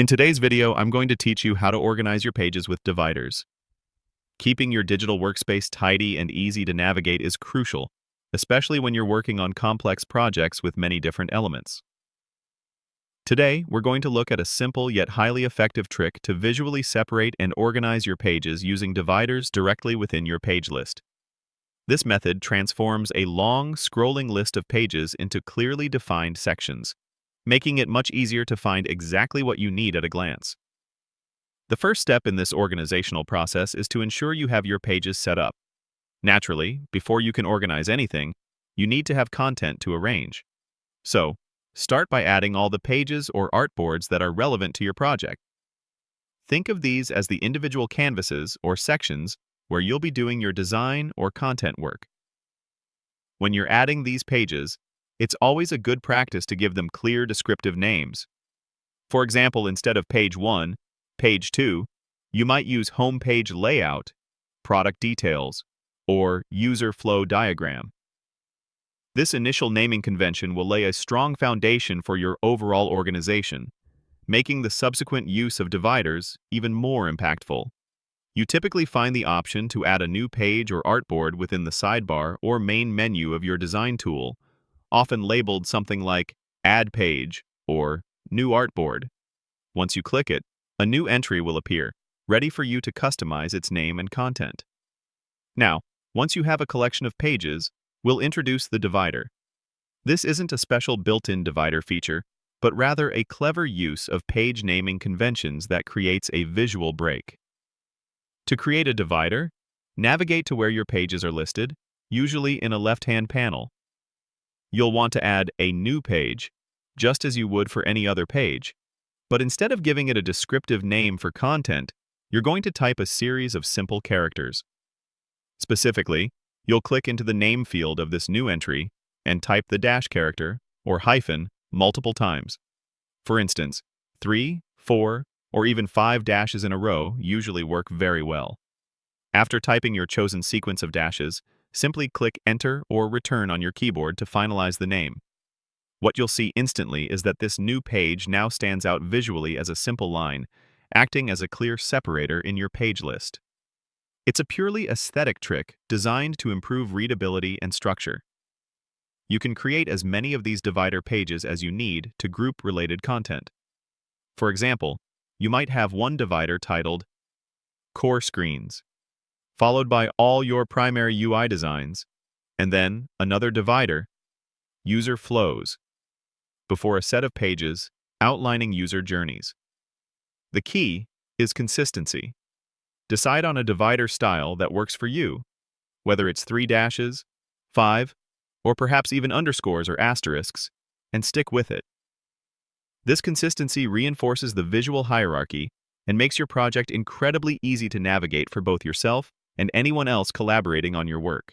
In today's video, I'm going to teach you how to organize your pages with dividers. Keeping your digital workspace tidy and easy to navigate is crucial, especially when you're working on complex projects with many different elements. Today, we're going to look at a simple yet highly effective trick to visually separate and organize your pages using dividers directly within your page list. This method transforms a long, scrolling list of pages into clearly defined sections, making it much easier to find exactly what you need at a glance. The first step in this organizational process is to ensure you have your pages set up. Naturally, before you can organize anything, you need to have content to arrange. So, start by adding all the pages or artboards that are relevant to your project. Think of these as the individual canvases or sections where you'll be doing your design or content work. When you're adding these pages, it's always a good practice to give them clear descriptive names. For example, instead of page 1, page 2, you might use home page layout, product details, or user flow diagram. This initial naming convention will lay a strong foundation for your overall organization, making the subsequent use of dividers even more impactful. You typically find the option to add a new page or artboard within the sidebar or main menu of your design tool, often labeled something like Add Page or New Artboard. Once you click it, a new entry will appear, ready for you to customize its name and content. Now, once you have a collection of pages, we'll introduce the divider. This isn't a special built-in divider feature, but rather a clever use of page naming conventions that creates a visual break. To create a divider, navigate to where your pages are listed, usually in a left-hand panel. You'll want to add a new page, just as you would for any other page, but instead of giving it a descriptive name for content, you're going to type a series of simple characters. Specifically, you'll click into the name field of this new entry and type the dash character, or hyphen, multiple times. For instance, 3, 4, or even 5 dashes in a row usually work very well. After typing your chosen sequence of dashes, simply click Enter or Return on your keyboard to finalize the name. What you'll see instantly is that this new page now stands out visually as a simple line, acting as a clear separator in your page list. It's a purely aesthetic trick designed to improve readability and structure. You can create as many of these divider pages as you need to group related content. For example, you might have one divider titled Core Screens, followed by all your primary UI designs, and then another divider, User Flows, before a set of pages outlining user journeys. The key is consistency. Decide on a divider style that works for you, whether it's 3 dashes, 5, or perhaps even underscores or asterisks, and stick with it. This consistency reinforces the visual hierarchy and makes your project incredibly easy to navigate for both yourself and anyone else collaborating on your work.